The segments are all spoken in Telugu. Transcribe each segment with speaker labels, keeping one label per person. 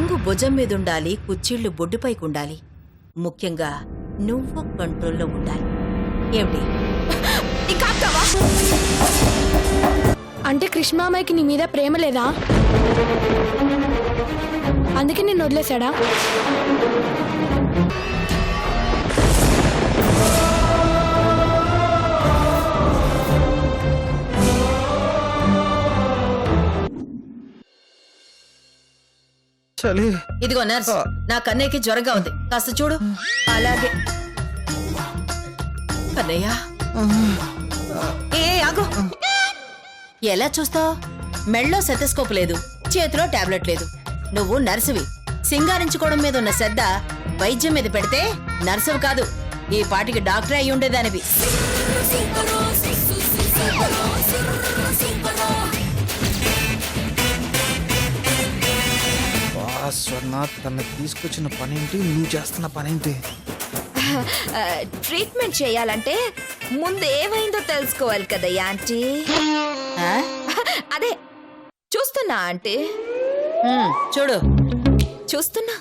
Speaker 1: కొంగు భుజం మీదుండాలి, కుచ్చిళ్లు బొడ్డుపైకుండాలి. ముఖ్యంగా నువ్వు కంట్రోల్లో ఉండాలి. ఏమిటి ఇంకా ఆపుతావా?
Speaker 2: అంటే కృష్ణమామయ్యకి నీ మీద ప్రేమ లేదా? అందుకే నిన్ను వదిలేశాడా?
Speaker 1: ఇదిగో నర్స్, నా కన్నయ్యకి జ్వరంగా ఉంది, కాస్త చూడు. అలాగే. కన్నయ్య ఏ ఆగు. ఎలా చూస్తావు? మెళ్ళో సెటస్కోప్ లేదు, చేతిలో టాబ్లెట్ లేదు. నువ్వు నర్సువి. సింగారించుకోవడం మీద ఉన్న శ్రద్ధ వైద్యం మీద పెడితే నర్సువి కాదు, ఈ పాటికి డాక్టర్ అయి ఉండేదానివి.
Speaker 3: స్వర్ణ, తన తీసుకొచ్చిన పనేంటి, నువ్వు చేస్తున్న పనేంటి?
Speaker 4: ట్రీట్మెంట్ చేయాలంటే ముందు ఏమైందో తెలుసుకోవాలి కదయ్యా ఆంటీ. అదే చూస్తున్నా ఆంటీ.
Speaker 1: చూడు.
Speaker 4: చూస్తున్నా.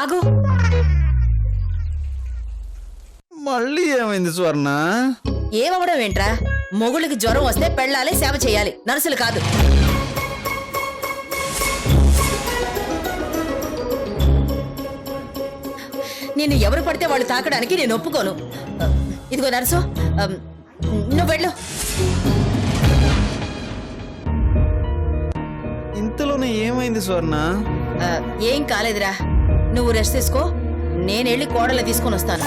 Speaker 1: ఆగు.
Speaker 3: మళ్ళీ ఏమైంది స్వర్ణ?
Speaker 1: ఏమవడం ఏంట్రా? మొగుళ్ళకి జ్వరం వస్తే పెళ్ళాలి, సేవ చేయాలి, నర్సులు కాదు. నిన్ను ఎవరు పడితే వాళ్ళు తాకడానికి నేను ఒప్పుకోను. ఇదిగో నర్సు, నువ్వు వెళ్ళు.
Speaker 3: ఇంతలోనే ఏమైంది స్వర్ణ?
Speaker 1: ఏం కాలేదురా, నువ్వు రెస్ట్ తీసుకో. నేనెళ్ళి కోడలు తీసుకొని వస్తాను.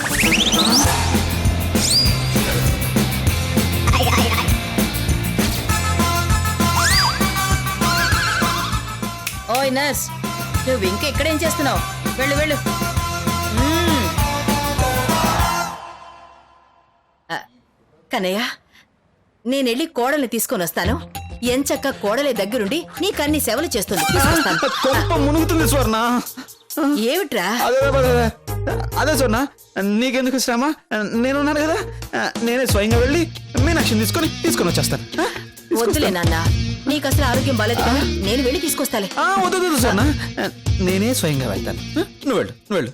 Speaker 1: ఓయ్ నర్స్, నువ్వు ఇంకా ఇక్కడేం చేస్తున్నావు? వెళ్ళు వెళ్ళు. కన్నయ్య, నేనెళ్ళి కోడల్ని తీసుకొని వస్తాను. ఎంచక్క కోడలే దగ్గరుండి నీకన్ని సేవలు చేస్తుంది.
Speaker 3: మునుగుతుంది స్వర్ణ.
Speaker 1: ఏమిట్రా?
Speaker 3: అదే స్వర్ణ, నీకెందుకు శ్రమ? నేనున్నాను కదా, నేనే స్వయంగా వెళ్ళి మీనాక్షిని తీసుకొని వచ్చేస్తాను.
Speaker 1: వద్దులే నాన్న, నీకు అసలు ఆరోగ్యం బాలేదు కదా, నేను వెళ్ళి తీసుకొస్తాలే.
Speaker 3: వద్దు స్వర్ణ, నేనే స్వయంగా వెళ్తాను. నువ్వు వెళ్ళు.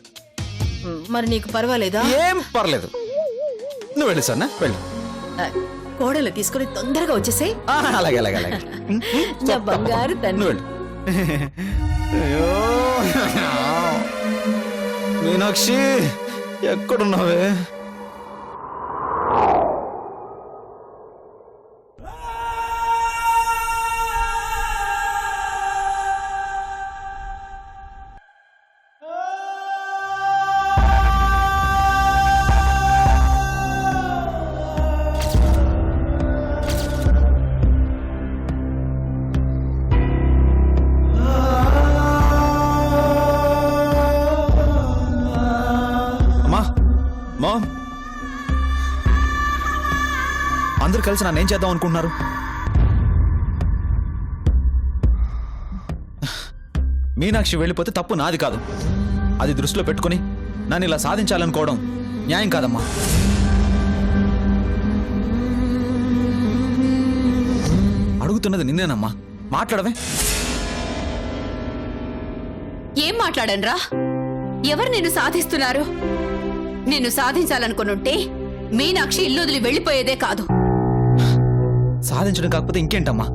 Speaker 1: మరి నీకు పర్వాలేదా?
Speaker 3: ఏం పర్లేదు, నువ్వు వెళ్ళు స్వర్ణ, వెళ్ళు.
Speaker 1: కోడలు తీసుకుని తొందరగా వచ్చేసే.
Speaker 3: అలాగే
Speaker 1: నా బంగారు తన్ను.
Speaker 3: వెళ్ళు. మీనాక్షి, ఎక్కడున్నావే? మామ్, అందరు కలిసి నన్ను ఏం చేద్దాం అనుకుంటున్నారు? మీనాక్షి వెళ్ళిపోతే తప్పు నాది కాదు. అది దృష్టిలో పెట్టుకుని నన్ను ఇలా సాధించాలనుకోవడం న్యాయం కాదమ్మా. అడుగుతున్నది నిన్నేనమ్మా, మాట్లాడవే.
Speaker 5: ఏం మాట్లాడనరా? ఎవరు నిన్ను సాధిస్తున్నారు? నిన్ను సాధించాలనుకునుంటే మీనాక్షి ఇల్లు వదిలి వెళ్ళిపోయేదే కాదు.
Speaker 3: సాధించడం కాకపోతే ఇంకేంటమ్మా?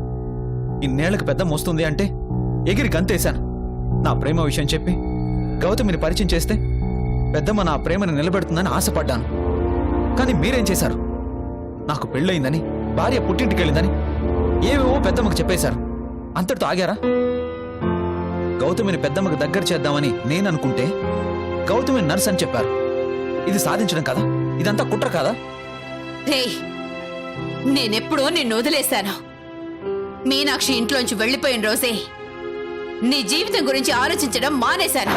Speaker 3: ఇన్నేళ్లకు పెద్ద మోస్తుంది అంటే ఎగిరి గంతేశాను. నా ప్రేమ విషయం చెప్పి గౌతమిని పరిచయం చేస్తే పెద్దమ్మ నా ప్రేమను నిలబెడుతుందని ఆశపడ్డాను. కానీ మీరేం చేశారు? నాకు పెళ్ళయిందని, భార్య పుట్టింటికెళ్ళిందని ఏవేవో పెద్దమ్మకు చెప్పేశారు. అంతటితో ఆగారా? గౌతమిని పెద్దమ్మకు దగ్గర చేద్దామని నేననుకుంటే గౌతమిని నర్స్ అని చెప్పారు. ఇది సాధించడం కదా? ఇదంతా కుట్ర కాదా?
Speaker 5: నేనెప్పుడో నిన్ను వదిలేశాను. మీనాక్షి ఇంట్లోంచి వెళ్ళిపోయిన రోజే నీ జీవితం గురించి ఆలోచించడం మానేశాను.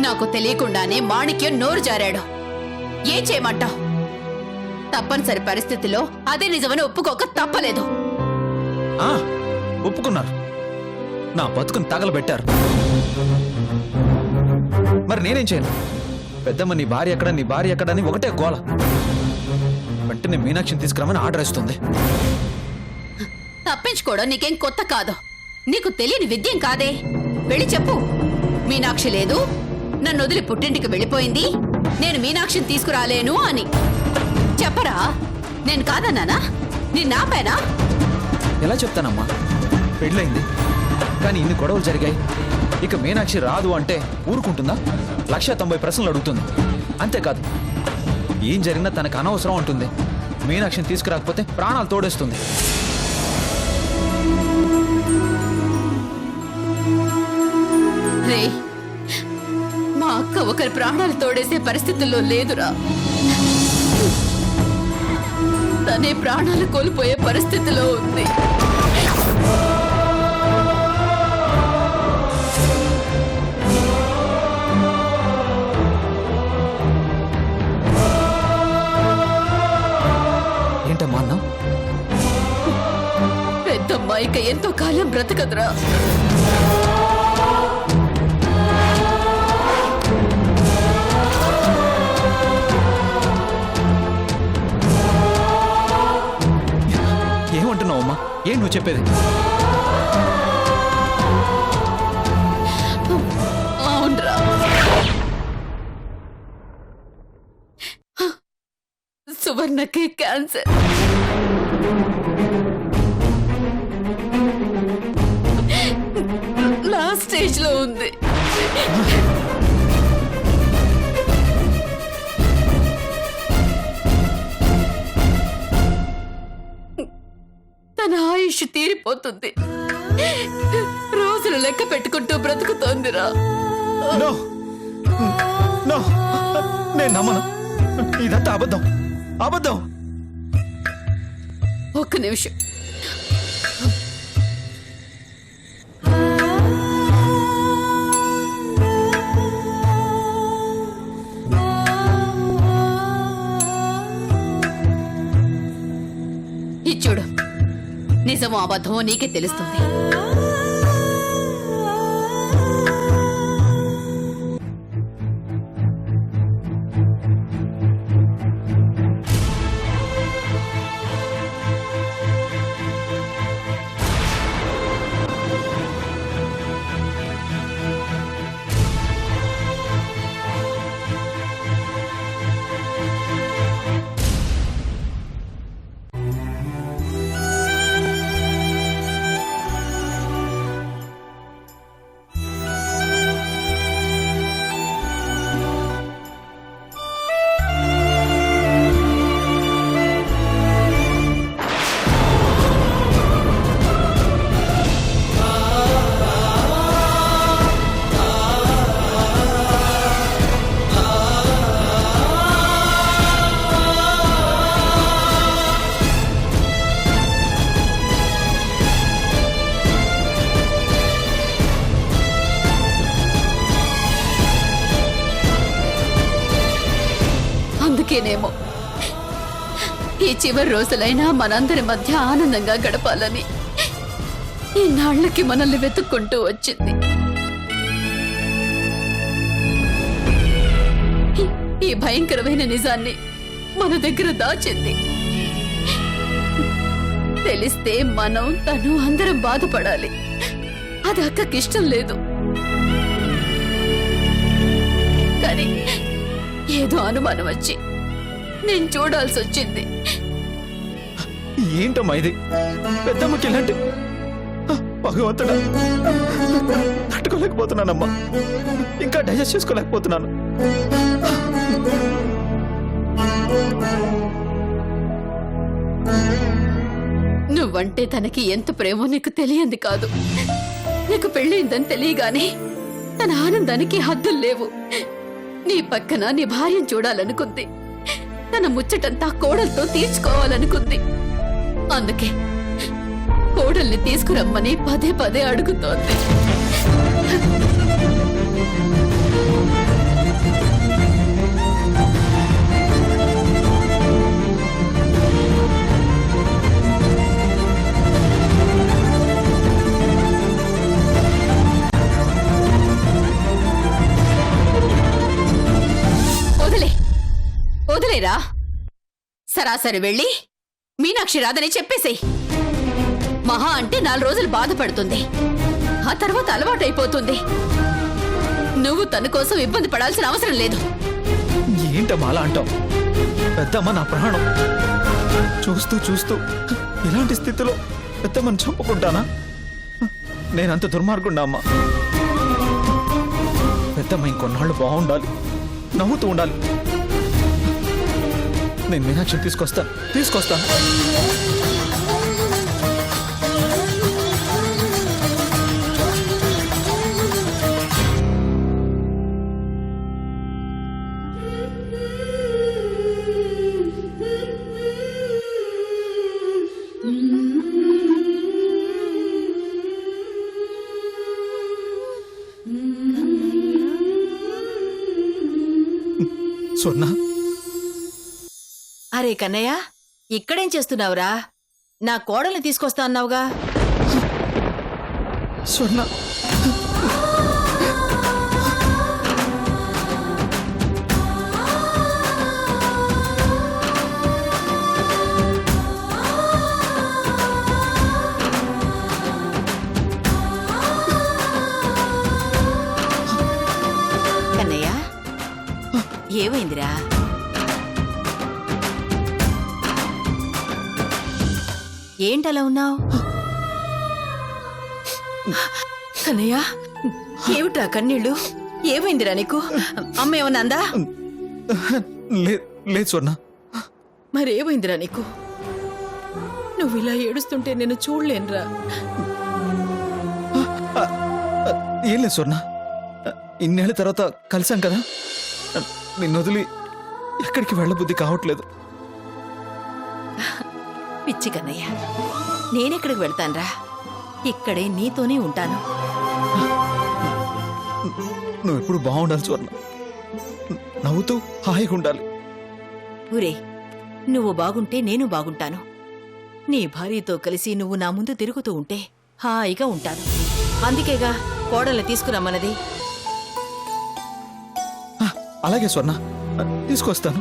Speaker 5: నాకు తెలియకుండానే మాణిక్యం నోరు జారాడు. ఏం చేయమంటావు? తప్పనిసరి పరిస్థితిలో అదే నిజమని ఒప్పుకోక తప్పలేదు.
Speaker 3: ఒప్పుకున్నారు. నా బతుకుని తగలబెట్టారు. మరి నేనేం చేయను? పెద్దమ్మ నీ భార్య ఎక్కడ అని ఒకటే గోల. వెంటనే మీనాక్షిని తీసుకురామని ఆర్డర్ ఇస్తుంది.
Speaker 5: తప్పించుకోవడం నీకేం కొత్త కాదు, నీకు తెలియని విద్యం కాదే. వెళ్ళి చెప్పు, మీనాక్షి లేదు, నన్ను వదిలి పుట్టింటికి వెళ్ళిపోయింది, నేను మీనాక్షిని తీసుకురాలేను అని చెప్పరా. నేను కాదన్నానా? నిన్నాపేనా?
Speaker 3: ఎలా చెప్తానమ్మా? పెళ్ళైంది కానీ ఇన్ని గొడవలు జరిగాయి. ఇక మీనాక్షి రాదు అంటే ఊరుకుంటుందా? 190 ప్రశ్నలు అడుగుతుంది. అంతేకాదు, ఏం జరిగినా తనకు అనవసరం అంటుంది. మీనాక్షిని తీసుకురాకపోతే ప్రాణాలు తోడేస్తుంది.
Speaker 5: రే, మా అక్క ఒకరి ప్రాణాలు తోడేసే పరిస్థితుల్లో లేదురా. తనే ప్రాణాలు కోల్పోయే పరిస్థితిలో ఉంది.
Speaker 3: ఏంటమ్మా అన్నా?
Speaker 5: పెద్దమ్మ ఇక ఎంతో కాలం బ్రతకదురా.
Speaker 3: ఏమంటున్నావు అమ్మా? ఏం నువ్వు చెప్పేది?
Speaker 5: అవునరా, సువర్ణకి క్యాన్సర్. లాస్ట్ స్టేజ్ లో ఉంది. తన ఆయుష్ తీరిపోతుంది. రోజులు లెక్క పెట్టుకుంటూ బ్రతుకుతోందిరా.
Speaker 3: నో, నో, నేను నమ్మను. ఇదంతా అబద్ధం, అబద్ధం.
Speaker 5: ఒక్క నిమిషం. ఇచ్చుడు, నిజమో అబద్ధమో నీకే తెలుస్తుంది. అందుకేనేమో ఈ చివరి రోజులైనా మనందరి మధ్య ఆనందంగా గడపాలని ఈ నాళ్లకి మనల్ని వెతుక్కుంటూ వచ్చింది. ఈ భయంకరమైన నిజాన్ని మన దగ్గర దాచింది. తెలిస్తే మనం తను అందరం బాధపడాలి. అది అక్కకి ఇష్టం లేదు. కానీ ఏదో అనుమానం వచ్చి నేను చూడాల్సి వచ్చింది.
Speaker 3: ఏంటమ్మా ఇది? పెద్దమ్మకి ఇలాంటి భగవంతుడా, తట్టుకోలేకపోతున్నానమ్మా. ఇంకా డైజెస్ట్ చేసుకోలేకపోతున్నాను.
Speaker 5: నువ్వంటే తనకి ఎంత ప్రేమో నీకు తెలియంది కాదు. నీకు పెళ్ళైందని తెలియగానే తన ఆనందానికి హద్దులు లేవు. నీ పక్కన నీ భార్యను చూడాలనుకుంది. తన ముచ్చటంతా కోడలతో తీర్చుకోవాలనుకుంది. అందుకే కోడల్ని తీసుకురమ్మని పదే పదే అడుగుతోంది. సరేరా, సరాసరి వెళ్ళి మీనాక్షి రాదని చెప్పేసేయ్. మహా అంటే 4 రోజులు బాధపడుతుంది, ఆ తర్వాత అలవాటైపోతుంది. నువ్వు తన కోసం ఇబ్బంది పడాల్సిన అవసరం లేదు.
Speaker 3: ఏంటమ్మా అలా అంటావు? పెద్దమ్మ నా ప్రాణం. చూస్తూ చూస్తూ ఇలాంటి స్థితిలో పెద్దమ్మని చంపుకుంటానా? నేనంత దుర్మార్గుండా అమ్మా. పెద్దమ్మ ఇంకొన్నాళ్ళు బాగుండాలి, నవ్వుతూ ఉండాలి. నేను మీనాక్షిని తీసుకొస్తాను. స్వర్ణ,
Speaker 1: అరే కన్నయ్య, ఇక్కడేం చేస్తున్నావురా? నా కోడల్ని తీసుకొస్తా అన్నావుగా.
Speaker 3: స్వర్ణ,
Speaker 1: కన్నయ్య, ఏమైందిరా? ఏంటలా ఉన్నావు? కన్నయ్య, ఏమిట్రా కన్నీళ్ళు? ఏమైందిరా నీకు? అమ్మ ఏమన్నా అందా?
Speaker 3: లేదు స్వర్ణ.
Speaker 1: మరేమైందిరా నీకు? నువ్వు ఇలా ఏడుస్తుంటే నేను చూడలేనురా.
Speaker 3: ఏం లేదు స్వర్ణ, ఇన్నేళ్ల తర్వాత కలిసాం కదా, నిన్ను వదిలి ఎక్కడికి వెళ్ళబుద్ధి కావట్లేదు.
Speaker 1: పిచ్చి కన్నయ్య, నేనెక్కడికి వెళ్తాన్రా? ఇక్కడే నీతోనే ఉంటాను.
Speaker 3: నువ్వు ఎప్పుడు బాగుండాలి స్వర్ణ, నవ్వుతూ హాయిగా ఉండాలి.
Speaker 1: ఊరే, నువ్వు బాగుంటే నేను బాగుంటాను. నీ భార్యతో కలిసి నువ్వు నా ముందు తిరుగుతూ ఉంటే హాయిగా ఉంటాను. అందుకేగా కోడల్ని తీసుకురమ్మన్నది.
Speaker 3: అలాగే స్వర్ణ, తీసుకొస్తాను.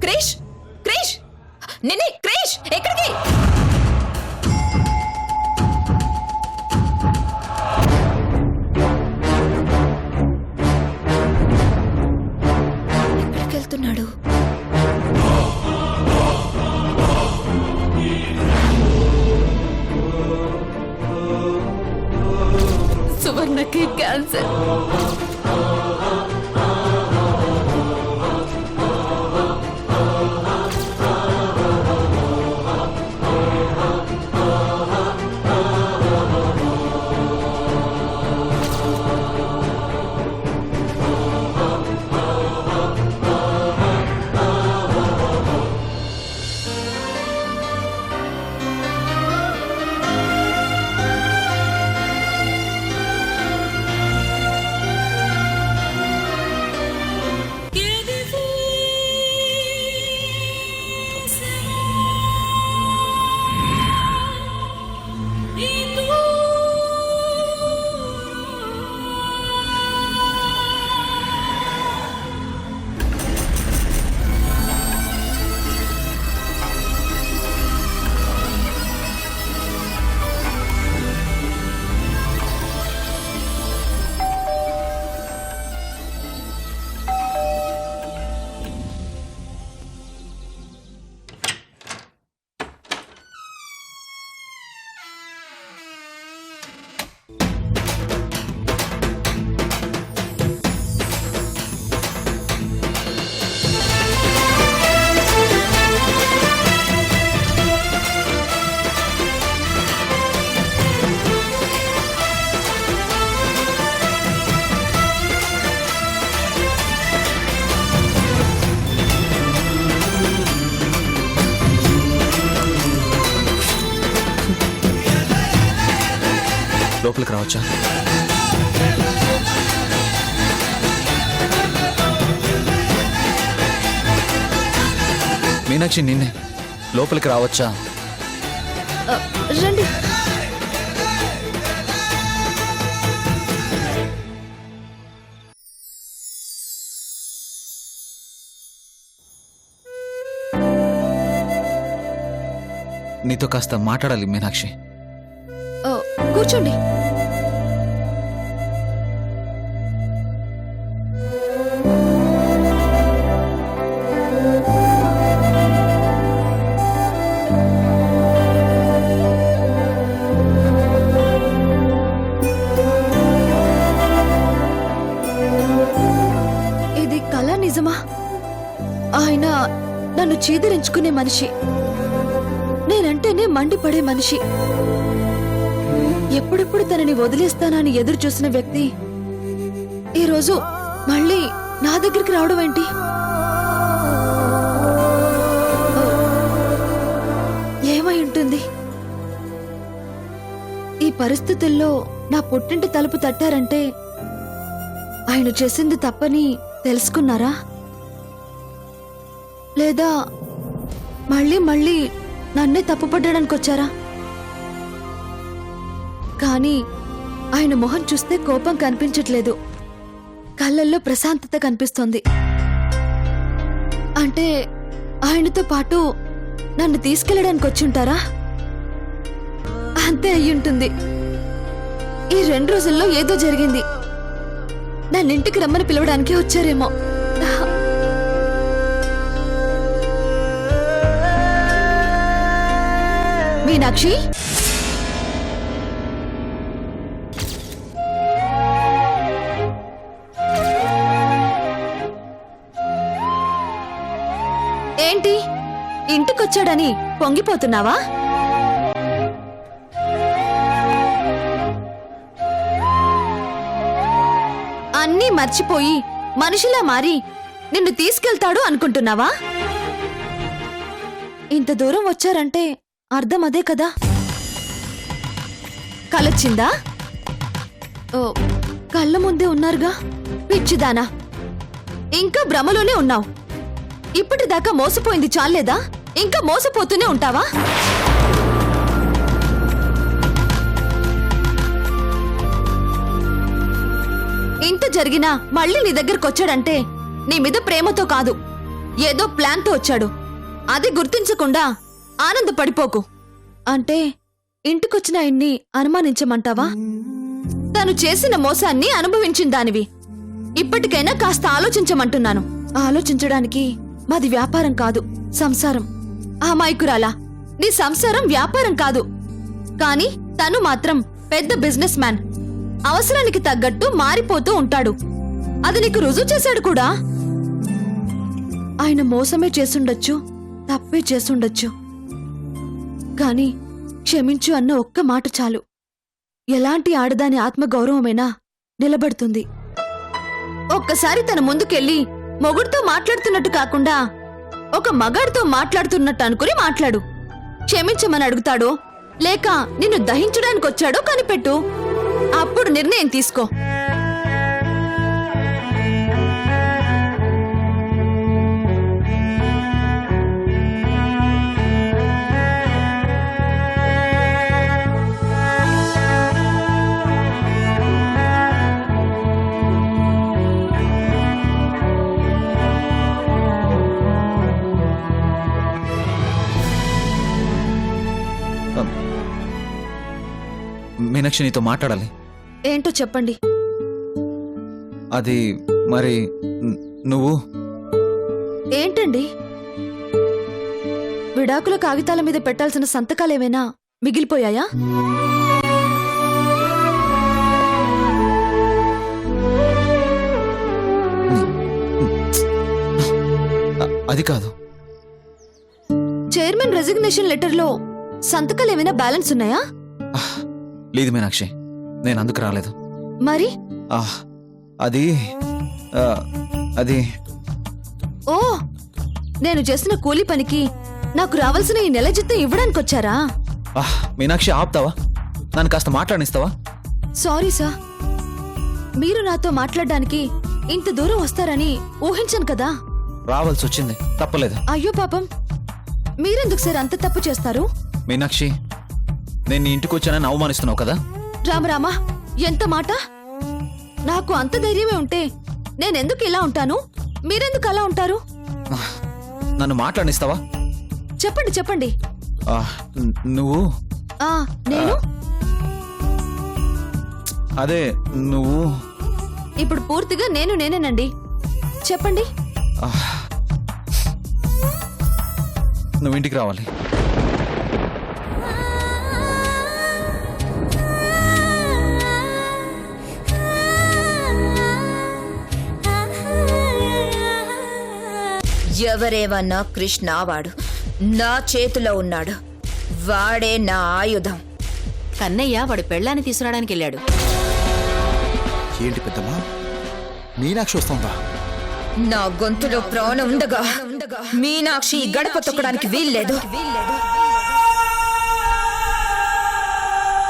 Speaker 4: క్రిష్, క్రిష్, నిన్నే క్రిష్, ఎక్కడికి? ఎక్కడికి వెళ్తున్నాడు?
Speaker 5: సువర్ణకి క్యాన్సర్.
Speaker 3: లోపలికి రావచ్చా? మీనాక్షి, నిన్నే. లోపలికి రావచ్చా?
Speaker 4: రండి.
Speaker 3: నీతో కాస్త మాట్లాడాలి మీనాక్షి.
Speaker 4: కూర్చోండి. ఇది కళ నిజమా? ఆయన నన్ను చీదరించుకునే మనిషి, నేనంటేనే మండిపడే మనిషి, ఎప్పుడెప్పుడు తనని వదిలేస్తానని ఎదురు చూసిన వ్యక్తి ఈరోజు మళ్ళీ నా దగ్గరికి రావడం ఏంటి? ఏమై ఉంటుంది? ఈ పరిస్థితుల్లో నా పుట్టింటి తలుపు తట్టారంటే ఆయన చేసింది తప్పని తెలుసుకున్నారా? లేదా మళ్ళీ మళ్ళీ నన్నే తప్పుపడ్డానికి వచ్చారా? కానీ ఆయన మొహం చూస్తే కోపం కనిపించట్లేదు, కళ్ళల్లో ప్రశాంతత కనిపిస్తోంది. అంటే ఆయనతో పాటు నన్ను తీసుకెళ్లడానికి వచ్చుంటారా? అంతే అయ్యుంటుంది. ఈ 2 రోజుల్లో ఏదో జరిగింది, నన్నింటికి రమ్మని పిలవడానికి వచ్చారేమో. మీనాక్షి, ఏంటి ఇంటికొచ్చాడని పొంగిపోతున్నావా? అన్నీ మర్చిపోయి మనిషిలా మారి నిన్ను తీసుకెళ్తాడు అనుకుంటున్నావా? ఇంత దూరం వచ్చారంటే అర్థం అదే కదా. కలొచ్చిందా? ఓ, కళ్ళ ముందే ఉన్నారుగా. పిచ్చిదానా, ఇంకా భ్రమలోనే ఉన్నావు. ఇప్పటిదాకా మోసపోయింది చాలేదా? ఇంకా మోసపోతూనే ఉంటావా? ఇంత జరిగినా మళ్ళీ నీ దగ్గరకు వచ్చాడంటే నీ మీద ప్రేమతో కాదు, ఏదో ప్లాన్తో వచ్చాడు. అది గుర్తించకుండా ఆనందపడిపోకు. అంటే ఇంటికొచ్చిన ఆయన్ని అనుమానించమంటావా? తను చేసిన మోసాన్ని అనుభవించిన దానివి, ఇప్పటికైనా కాస్త ఆలోచించమంటున్నాను. ఆలోచించడానికి మాది వ్యాపారం కాదు, సంసారం. అమాయకురాలా, నీ సంసారం వ్యాపారం కాదు. కానీ తను మాత్రం పెద్ద బిజినెస్ మ్యాన్. అవసరానికి తగ్గట్టు మారిపోతూ ఉంటాడు. అది నీకు రుజువు చేశాడు కూడా. ఆయన మోసమే చేసుండొచ్చు, తప్పే చేసుండొచ్చు. కాని క్షమించు అన్న ఒక్క మాట చాలు, ఎలాంటి ఆడదాని ఆత్మగౌరవమైనా నిలబడుతుంది. ఒక్కసారి తన ముందుకెళ్ళి మొగుడితో మాట్లాడుతున్నట్టు కాకుండా ఒక మగాడితో మాట్లాడుతున్నట్టు అనుకుని మాట్లాడు. క్షమించమని అడుగుతాడో లేక నిన్ను దహించడానికి వచ్చాడో కనిపెట్టు. అప్పుడు నిర్ణయం తీసుకో.
Speaker 3: మీనాక్షి, నీతో మాట్లాడాలి.
Speaker 4: ఏంటో చెప్పండి.
Speaker 3: అది మరి నువ్వు
Speaker 4: ఏంటండి? విడాకుల కాగితాల మీద పెట్టాల్సిన సంతకాలేమైనా మిగిలిపోయాయా?
Speaker 3: అది కాదు.
Speaker 4: చైర్మన్ రెసిగ్నేషన్ లెటర్లో సంతకాలేమైనా బ్యాలెన్స్ ఉన్నాయా?
Speaker 3: లేదు మీనాక్షి, నేను అందుకు రాలేదు.
Speaker 4: మరి
Speaker 3: అది అది
Speaker 4: ఓ, నేను చేసిన కూలి పనికి నాకు రావాల్సిన ఈ నెల జీతం ఇవ్వడానికి వచ్చారా?
Speaker 3: మీనాక్షి, ఆపుతావా? నన్ను కాస్త మాట్లాడిస్తావా?
Speaker 4: Sorry sir. మీరు నాతో మాట్లాడడానికి ఇంత దూరం వస్తారని ఊహించను కదా.
Speaker 3: రావాల్సి వచ్చింది, తప్పలేదు.
Speaker 4: అయ్యో పాపం, మీరెందుకు సార్ అంత తప్పు చేస్తారు?
Speaker 3: మీనాక్షి, నేను నీ ఇంటికి వచ్చానని అవమానిస్తున్నావు కదా.
Speaker 4: రామరామా, ఎంత మాట! నాకు అంత ధైర్యమే ఉంటే నేనెందుకు ఇలా ఉంటాను? మీరెందుకు అలా ఉంటారు?
Speaker 3: నన్ను మాట్లాడిస్తావా?
Speaker 4: చెప్పండి చెప్పండి.
Speaker 3: నువ్వు
Speaker 4: నేను
Speaker 3: అదే నువ్వు
Speaker 4: ఇప్పుడు పూర్తిగా నేనేనండి. చెప్పండి.
Speaker 3: నువ్వు ఇంటికి రావాలి.
Speaker 1: ఎవరేమన్నా కృష్ణ వాడు నా చేతిలో ఉన్నాడు. వాడే నా ఆయుధం.
Speaker 5: కన్నయ్య వాడు పెళ్ళాన్ని తీసుకురావడానికి వెళ్ళాడు.
Speaker 6: ఏంటి పెద్దమ్మా, మీనాక్షి వస్తుందా?
Speaker 1: నా గొంతులో ప్రాణం ఉండగా మీనాక్షి ఈ గడప తొక్కడానికి వీల్లేదు.